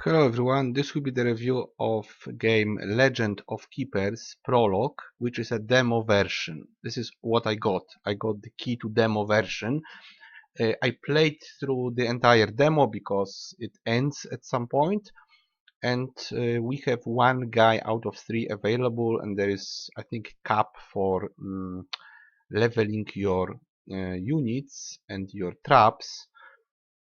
Hello everyone, this will be the review of game Legend of Keepers Prologue, which is a demo version. This is what I got. I got the key to demo version. I played through the entire demo because it ends at some point, and we have one guy out of 3 available, and there is, I think, cap for leveling your units and your traps,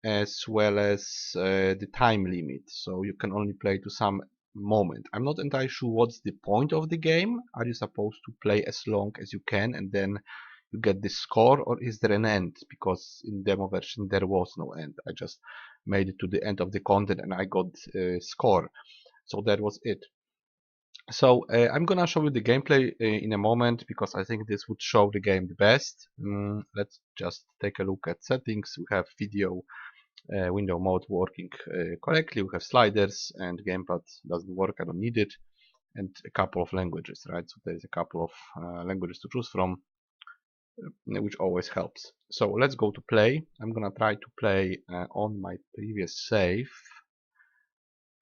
as well as the time limit, so you can only play to some moment. I'm not entirely sure what's the point of the game. Are you supposed to play as long as you can and then you get the score, or is there an end? Because in demo version there was no end. I just made it to the end of the content and I got score, so that was it. So I'm gonna show you the gameplay in a moment, because I think this would show the game the best. Let's just take a look at settings. We have video window mode working correctly. We have sliders, and gamepad doesn't work. I don't need it, and a couple of languages, right? So there's a couple of languages to choose from, which always helps. So let's go to play. I'm gonna try to play on my previous save.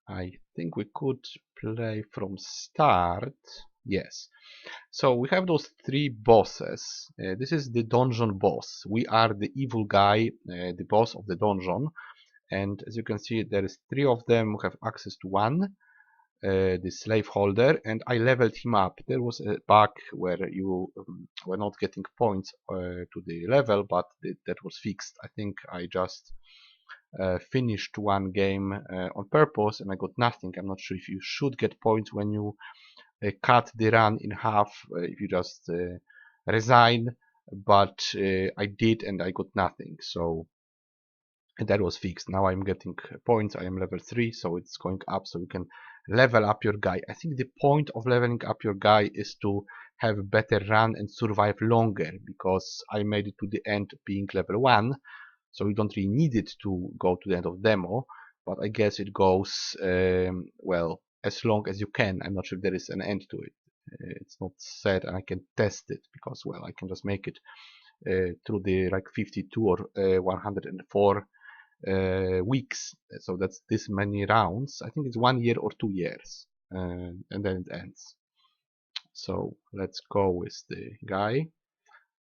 I think we could play from start. Yes. So we have those 3 bosses. This is the dungeon boss. We are the evil guy, the boss of the dungeon. And as you can see, there is 3 of them who have access to one, the slave holder, and I leveled him up. There was a bug where you were not getting points to the level, but that was fixed. I think I just finished one game on purpose and I got nothing. I'm not sure if you should get points when you cut the run in half, if you just resign, but I did and I got nothing. So and that was fixed. Now I'm getting points. I am level 3, so it's going up, so you can level up your guy. I think the point of leveling up your guy is to have a better run and survive longer, because I made it to the end being level 1, so you don't really need it to go to the end of demo, but I guess it goes well, as long as you can. I'm not sure if there is an end to it. It's not set, and I can test it, because, well, I can just make it through the like 52 or 104 weeks. So that's this many rounds. I think it's 1 year or 2 years, and then it ends. So let's go with the guy.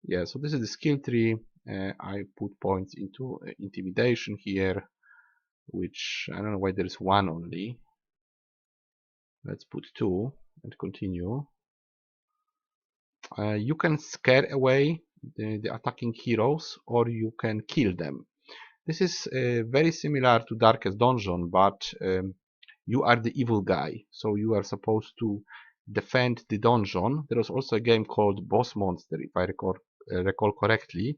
Yeah, so this is the skill tree. I put points into intimidation here, which I don't know why there is 1 only. Let's put 2 and continue. You can scare away the attacking heroes, or you can kill them. This is very similar to Darkest Dungeon, but you are the evil guy, so you are supposed to defend the dungeon. There was also a game called Boss Monster, if I recall correctly.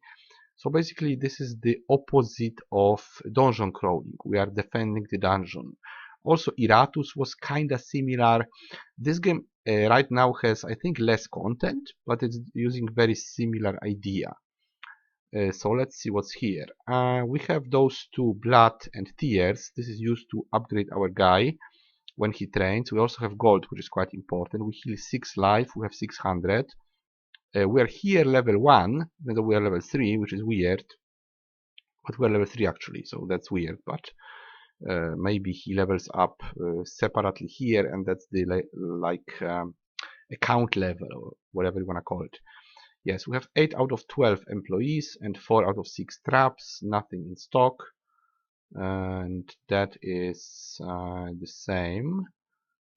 So basically this is the opposite of dungeon crawling. We are defending the dungeon. Also Iratus was kinda similar. This game right now has, I think, less content, but it's using very similar idea. So let's see what's here. We have those 2 blood and tears. This is used to upgrade our guy when he trains. We also have gold, which is quite important. We heal 6 life. We have 600. We are here level 1, even though we are level 3, which is weird. But we are level 3 actually, so that's weird. But maybe he levels up separately here, and that's the account level, or whatever you want to call it. Yes, we have 8 out of 12 employees and 4 out of 6 traps, nothing in stock. And that is the same.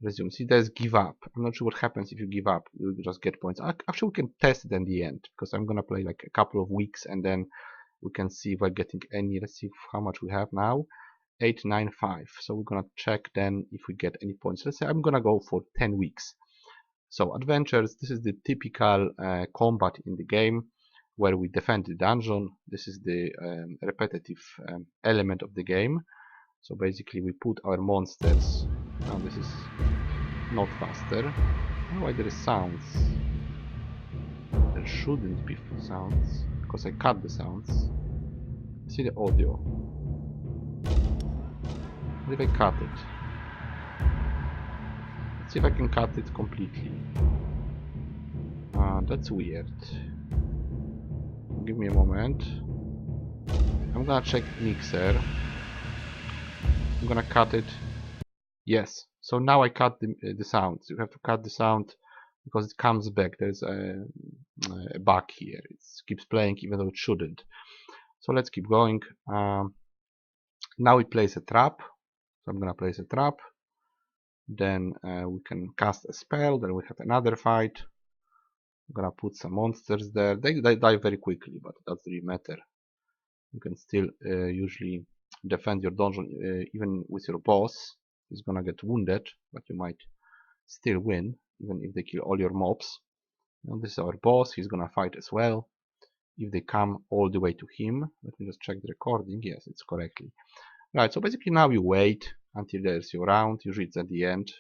Resume. See, there's give up. I'm not sure what happens if you give up. You just get points. Actually, we can test it in the end, because I'm gonna play like a couple of weeks and then we can see if we're getting any. Let's see how much we have now. 895. So we're gonna check then if we get any points. Let's say I'm gonna go for 10 weeks. So adventures, this is the typical combat in the game, where we defend the dungeon. This is the repetitive element of the game. So basically we put our monsters. Now this is not faster. I don't know why there is sounds. There shouldn't be sounds, because I cut the sounds. See the audio. What if I cut it? Let's see if I can cut it completely. That's weird. Give me a moment. I'm gonna check mixer. I'm gonna cut it Yes. So now I cut the sound. You have to cut the sound because it comes back. There's a bug here. It keeps playing even though it shouldn't. So let's keep going. Now it plays a trap. So I'm gonna place a trap. Then we can cast a spell. Then we have another fight. I'm gonna put some monsters there. They die very quickly, but it doesn't really matter. You can still usually defend your dungeon even with your boss. He's gonna get wounded, but you might still win even if they kill all your mobs. Now this is our boss. He's gonna fight as well. If they come all the way to him, let me just check the recording. Yes, it's correctly. Right, so basically now you wait until there's your round. Usually it's at the end.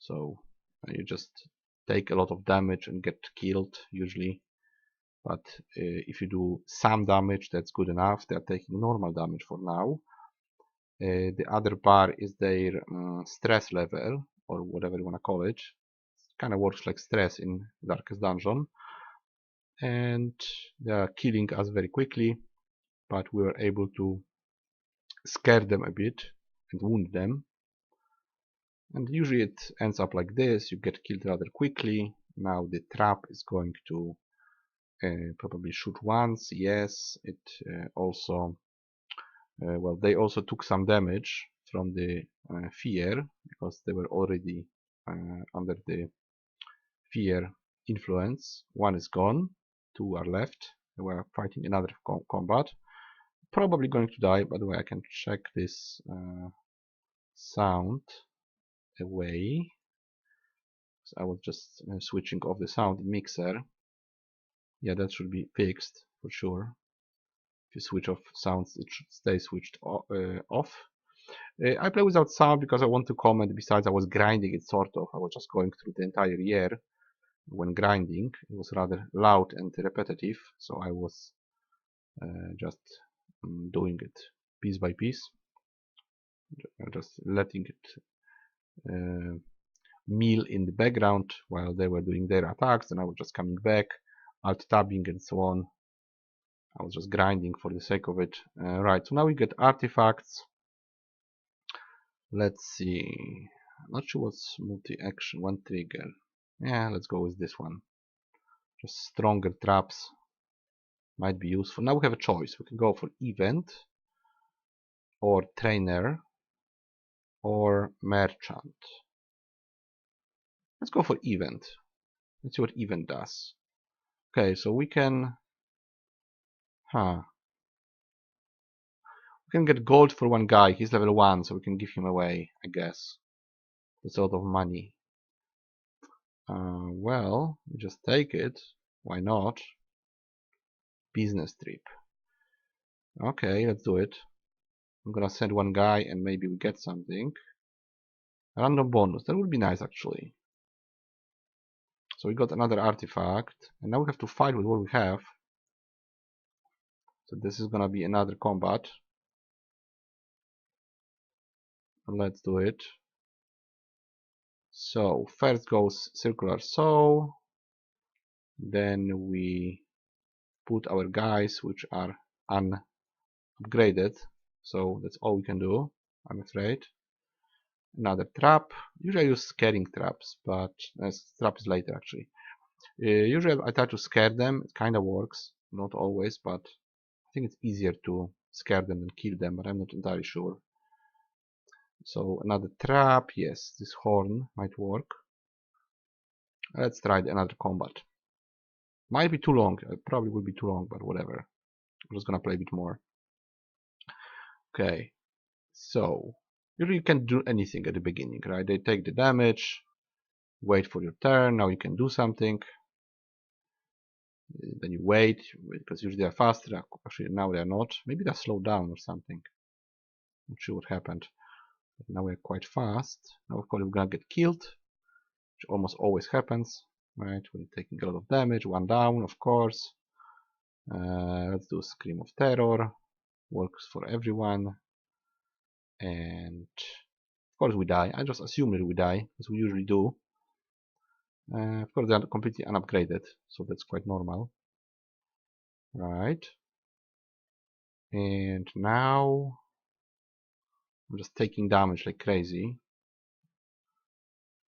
So you just take a lot of damage and get killed usually. But if you do some damage, that's good enough. They are taking normal damage for now. The other bar is their stress level, or whatever you want to call it. It kind of works like stress in Darkest Dungeon. And they are killing us very quickly, but we were able to scare them a bit and wound them. And usually it ends up like this. You get killed rather quickly. Now the trap is going to probably shoot once. Yes, it also well, they also took some damage from the fear because they were already under the fear influence. One is gone, two are left. They were fighting another combat. Probably going to die. By the way, I can check this sound away. So I was just switching off the sound mixer. Yeah, that should be fixed for sure. If you switch off sounds, it should stay switched off. I play without sound because I want to comment. Besides, I was grinding it sort of. I was just going through the entire year when grinding. It was rather loud and repetitive, so I was just doing it piece by piece, just letting it mill in the background while they were doing their attacks, and I was just coming back, alt tabbing and so on. I was just grinding for the sake of it. Right, so now we get artifacts. Let's see. I'm not sure what's multi-action. One trigger. Yeah, let's go with this one. Just stronger traps might be useful. Now we have a choice. We can go for event or trainer or merchant. Let's go for event. Let's see what event does. Okay, so we can we can get gold for one guy. He's level 1, so we can give him away, I guess. That's a lot of money. Well, just take it. Why not? Business trip. Okay, let's do it. I'm gonna send one guy and maybe we get something. Random bonus. That would be nice actually. So we got another artifact. And now we have to fight with what we have. So this is gonna be another combat. Let's do it. So first goes circular saw. Then we put our guys which are unupgraded. So that's all we can do, I'm afraid. Another trap. Usually I use scaring traps, but trap is later actually. Usually I try to scare them. It kind of works, not always, but I think it's easier to scare them than kill them, but I'm not entirely sure. So another trap. Yes, this horn might work. Let's try another combat. Might be too long. It probably will be too long, but whatever. I'm just gonna play a bit more. Okay, so usually you can't do anything at the beginning, right? They take the damage, wait for your turn. Now you can do something. Then you wait because usually they're faster. Actually, now they're not. Maybe they're slowed down or something. Not sure what happened. But now we're quite fast. Now, of course, we're gonna get killed, which almost always happens, right? We're taking a lot of damage. One down, of course. Let's do Scream of Terror. Works for everyone. And of course we die. I just assume that we die, as we usually do. Of course they are completely unupgraded, so that's quite normal. Right. And now I'm just taking damage like crazy.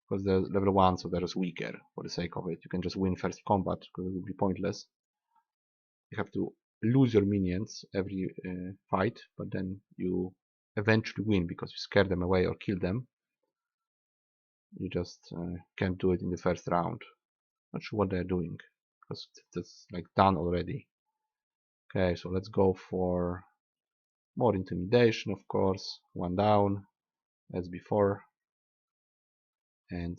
Because they're level 1, so they're just weaker for the sake of it. You can just win first combat, because it would be pointless. You have to lose your minions every fight, but then you eventually win because you scare them away or kill them. You just can't do it in the first round. Not sure what they're doing, because it's like done already. Okay, so let's go for more intimidation, of course. 1 down, as before. And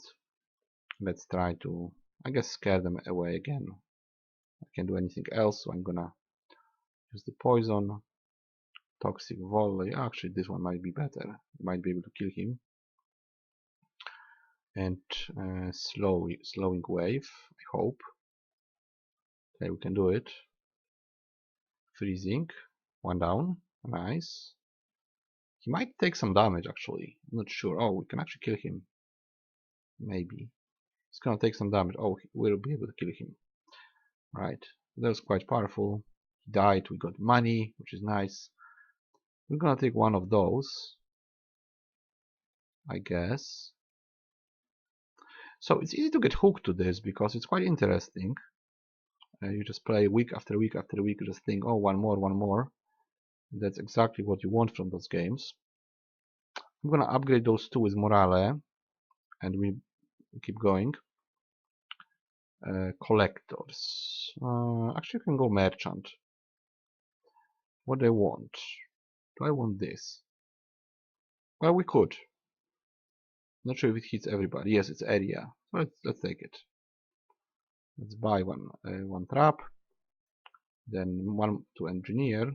let's try to, I guess, scare them away again. I can't do anything else, so I'm gonna use the poison. Toxic volley. Actually, this one might be better. Might be able to kill him. And slowing wave. I hope. Okay, we can do it. Freezing. 1 down. Nice. He might take some damage actually. I'm not sure. Oh, we can actually kill him. Maybe. He's gonna take some damage. Oh, we'll be able to kill him. Right. That was quite powerful. He died. We got money, which is nice. We're gonna take one of those, I guess. So it's easy to get hooked to this because it's quite interesting. You just play week after week after week. You just think, oh, one more, one more. That's exactly what you want from those games. I'm gonna upgrade those two with Morale, and we keep going. Collectors. Actually, you can go Merchant. What do I want? Do I want this? Well, we could. Not sure if it hits everybody. Yes, it's area. So let's take it. Let's buy one trap. Then one to engineer.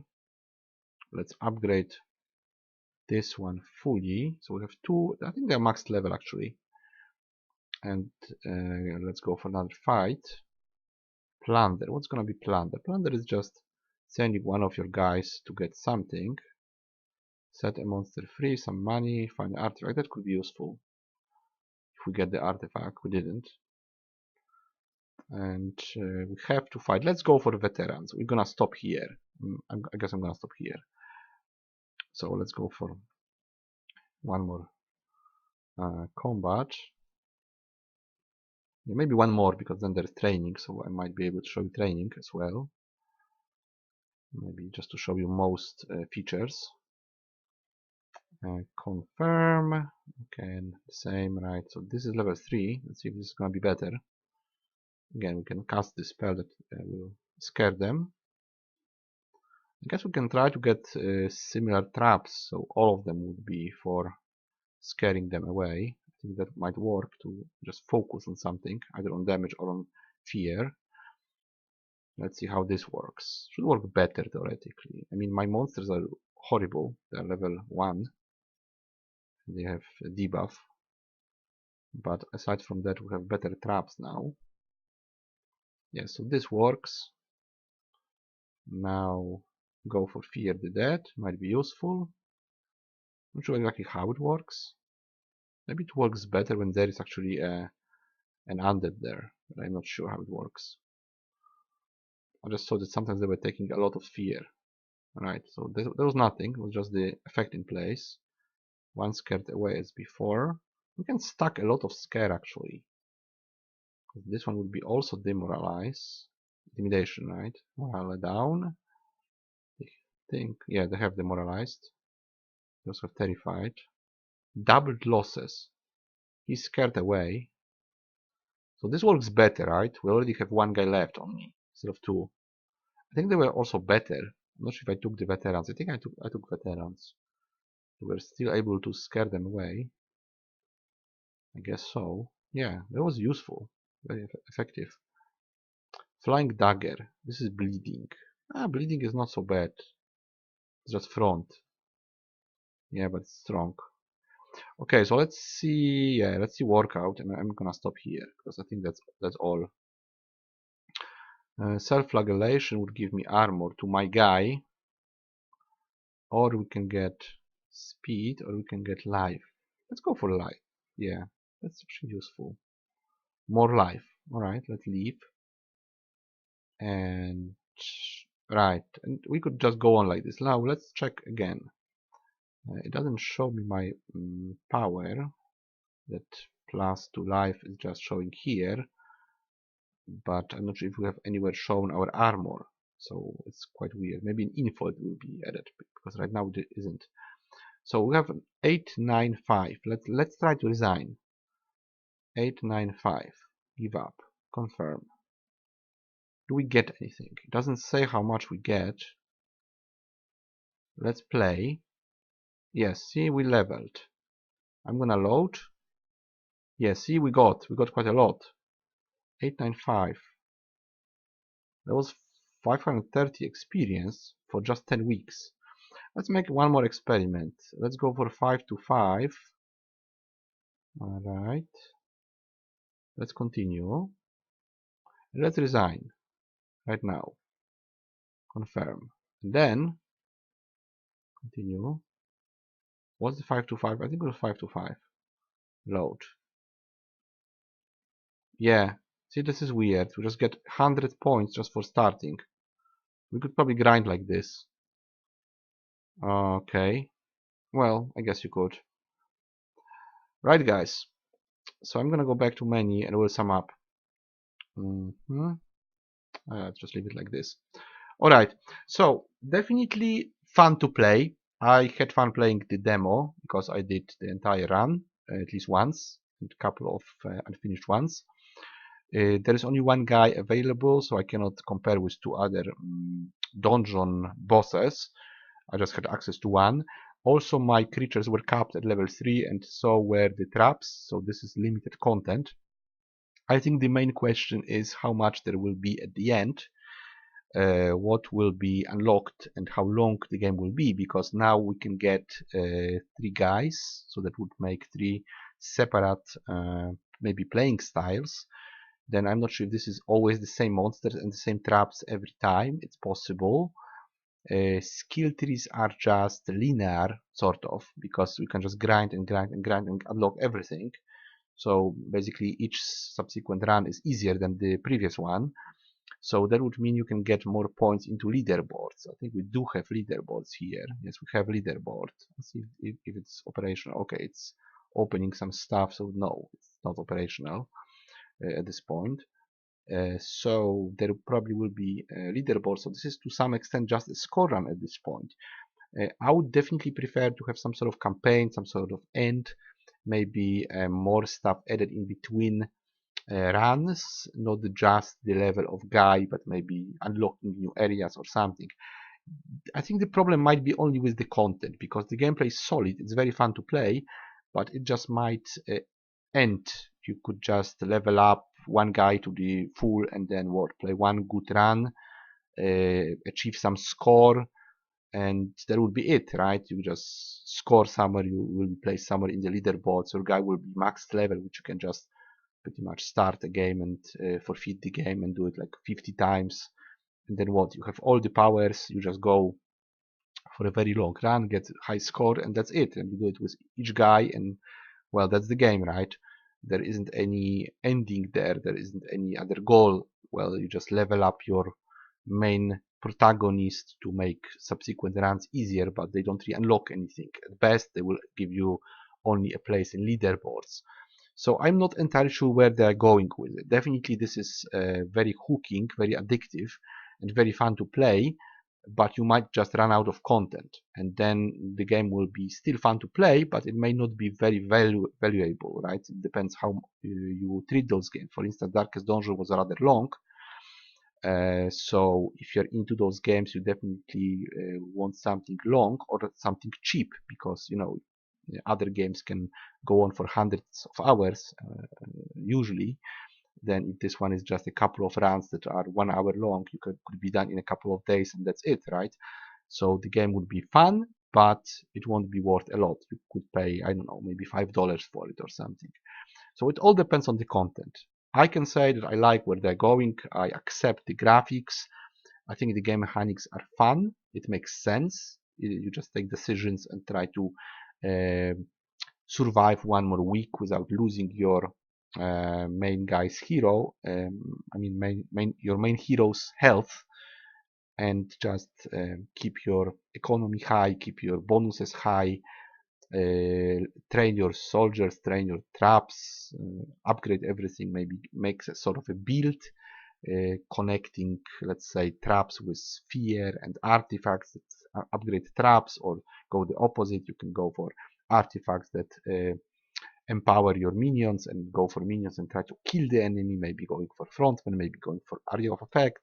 Let's upgrade this one fully. So we have two. I think they're max level actually. And let's go for another fight. Plunder. What's gonna be plunder? Plunder is just sending one of your guys to get something. Set a monster free, some money, find an artifact. That could be useful. If we get the artifact, we didn't. And we have to fight. Let's go for the veterans. We're gonna stop here. I guess I'm gonna stop here. So let's go for one more combat. Yeah, maybe one more, because then there's training, so I might be able to show you training as well. Maybe just to show you most features. Confirm. Okay, and the same, right? So this is level 3. Let's see if this is gonna be better. Again, we can cast this spell that will scare them. I guess we can try to get similar traps, so all of them would be for scaring them away. I think that might work, to just focus on something, either on damage or on fear. Let's see how this works. Should work better theoretically. I mean, my monsters are horrible. They're level 1. They have a debuff. But aside from that, we have better traps now. Yeah, so this works. Now go for Fear the Dead. Might be useful. Not sure exactly how it works. Maybe it works better when there is actually an undead there, but I'm not sure how it works. I just saw that sometimes they were taking a lot of fear. Right, so there was nothing. It was just the effect in place. One scared away as before. We can stack a lot of scare actually. This one would be also demoralize. Intimidation, right? Morale down. I think, yeah, they have demoralized. They also have terrified. Doubled losses. He's scared away. So this works better, right? We already have one guy left only, instead of two. I think they were also better. I'm not sure if I took the veterans. I think I took veterans. We were still able to scare them away. I guess so. Yeah, that was useful. Very effective. Flying dagger. This is bleeding. Bleeding is not so bad. It's just front. Yeah, but it's strong. Okay, so let's see. Yeah, let's see workout, and I'm gonna stop here because I think that's all. Self-flagellation would give me armor to my guy, or we can get speed, or we can get life. Let's go for life. Yeah, that's actually useful. More life. All right, let's leave. And right, and we could just go on like this. Now let's check again. It doesn't show me my power. That +2 life is just showing here, but I'm not sure if we have anywhere shown our armor. So it's quite weird. Maybe in info it will be added, because right now it isn't. So we have an 895. Let's try to resign. 895. Give up. Confirm. Do we get anything? It doesn't say how much we get. Let's play. Yes, see, we leveled. I'm gonna load. Yes, see, we got quite a lot. 895. That was 530 experience for just 10 weeks. Let's make one more experiment. Let's go for 5 to 5. Alright. Let's continue. Let's resign. Right now. Confirm. And then continue. What's the 5 to 5? I think it was 5 to 5. Load. Yeah. See, this is weird. We just get 100 points just for starting. We could probably grind like this. Okay. Well, I guess you could. Right, guys. So I'm gonna go back to menu and we'll sum up. Just leave it like this. Alright, so definitely fun to play. I had fun playing the demo because I did the entire run at least once, and a couple of unfinished ones. There is only one guy available, so I cannot compare with two other dungeon bosses. I just had access to one. Also, my creatures were capped at level 3, and so were the traps, so this is limited content. I think the main question is how much there will be at the end, what will be unlocked and how long the game will be, because now we can get 3 guys, so that would make 3 separate maybe playing styles. Then I'm not sure if this is always the same monsters and the same traps every time. It's possible. Skill trees are just linear, sort of, because we can just grind and grind and grind and unlock everything. So basically each subsequent run is easier than the previous one. So that would mean you can get more points into leaderboards. I think we do have leaderboards here. Yes, we have leaderboard. Let's see if it's operational. Okay, it's opening some stuff, so no, it's not operational at this point. So there probably will be leaderboards. So this is to some extent just a score run at this point. I would definitely prefer to have some sort of campaign, some sort of end, maybe more stuff added in between runs, not just the level of guy, but maybe unlocking new areas or something. I think the problem might be only with the content, because the gameplay is solid, it's very fun to play, but it just might end. You could just level up one guy to the full and then what, play one good run, achieve some score, and that would be it, right? You just score somewhere, you will be placed somewhere in the leaderboards, your guy will be max level, which you can just pretty much start a game and forfeit the game and do it like 50 times. And then what? You have all the powers, you just go for a very long run, get high score, and that's it. And you do it with each guy, and well, that's the game, right? There isn't any ending there, there isn't any other goal. Well, you just level up your main protagonist to make subsequent runs easier, but they don't really unlock anything. At best, they will give you only a place in leaderboards. So I'm not entirely sure where they're going with it. Definitely this is very hooking, very addictive, and very fun to play, but you might just run out of content, and then the game will be still fun to play, but it may not be very valuable, right? It depends how you treat those games. For instance, Darkest Dungeon was rather long, so if you're into those games, you definitely want something long or something cheap, because you know other games can go on for hundreds of hours usually. Then if this one is just a couple of runs that are 1 hour long, you could be done in a couple of days and that's it, right? So the game would be fun, but it won't be worth a lot. You could pay, I don't know, maybe $5 for it or something. So it all depends on the content. I can say that I like where they're going. I accept the graphics. I think the game mechanics are fun. It makes sense. You just take decisions and try to survive one more week without losing your main guy's hero. I mean, your main hero's health. and just keep your economy high, keep your bonuses high, train your soldiers, train your traps, upgrade everything, maybe make a sort of a build, connecting, let's say, traps with sphere and artifacts that upgrade traps, or go the opposite. You can go for artifacts that empower your minions and go for minions and try to kill the enemy, maybe going for frontman, maybe going for area of effect,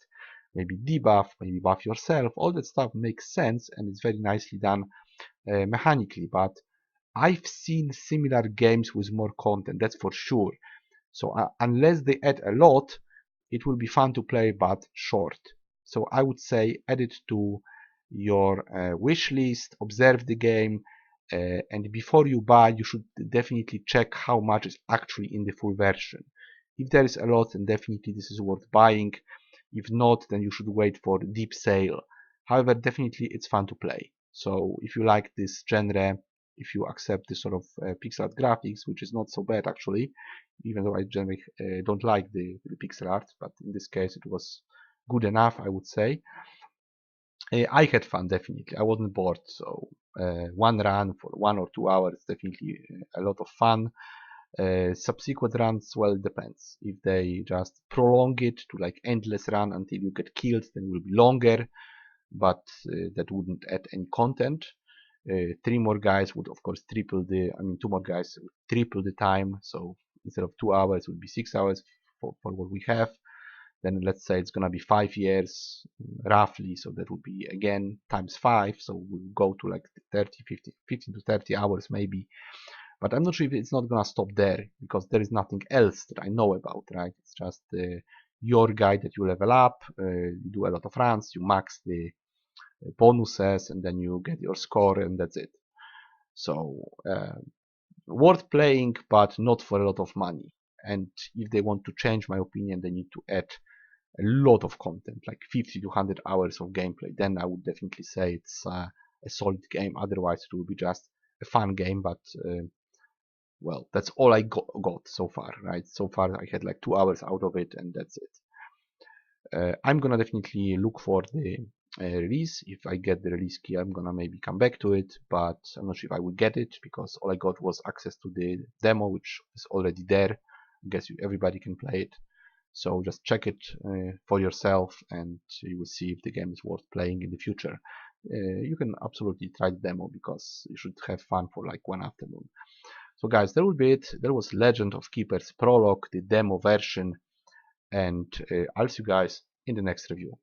maybe debuff, maybe buff yourself. All that stuff makes sense and it's very nicely done mechanically, but I've seen similar games with more content, that's for sure. So unless they add a lot, it will be fun to play, but short. So I would say add it to your wish list, observe the game, and before you buy, you should definitely check how much is actually in the full version. If there is a lot, then definitely this is worth buying. If not, then you should wait for deep sale. However, definitely it's fun to play. So if you like this genre, if you accept this sort of pixel art graphics, which is not so bad actually, even though I generally don't like the pixel art, but in this case it was good enough, I would say. I had fun, definitely. I wasn't bored, so one run for 1 or 2 hours, definitely a lot of fun. Subsequent runs, well, it depends. If they just prolong it to like endless run until you get killed, then it will be longer, but that wouldn't add any content. 3 more guys would of course triple the, I mean 2 more guys would triple the time, so instead of 2 hours it would be 6 hours for what we have. Then let's say it's gonna be 5 years roughly, so that would be again times 5, so we'll go to like 30, 50, 15 to 30 hours maybe. But I'm not sure if it's not gonna stop there, because there is nothing else that I know about, right? It's just your guide that you level up, you do a lot of runs, you max the bonuses, and then you get your score, and that's it. So worth playing, but not for a lot of money. And if they want to change my opinion, they need to add a lot of content, like 50 to 100 hours of gameplay. Then I would definitely say it's a solid game. Otherwise, it will be just a fun game. But well, that's all I got so far, right? So far, I had like 2 hours out of it, and that's it. I'm gonna definitely look for the release. If I get the release key, I'm gonna maybe come back to it, but I'm not sure if I will get it, because all I got was access to the demo, which is already there. I guess everybody can play it. So just check it for yourself, and you will see if the game is worth playing in the future. You can absolutely try the demo, because you should have fun for like one afternoon. So guys, that will be it. There was Legend of Keepers Prologue, the demo version, and I'll see you guys in the next review.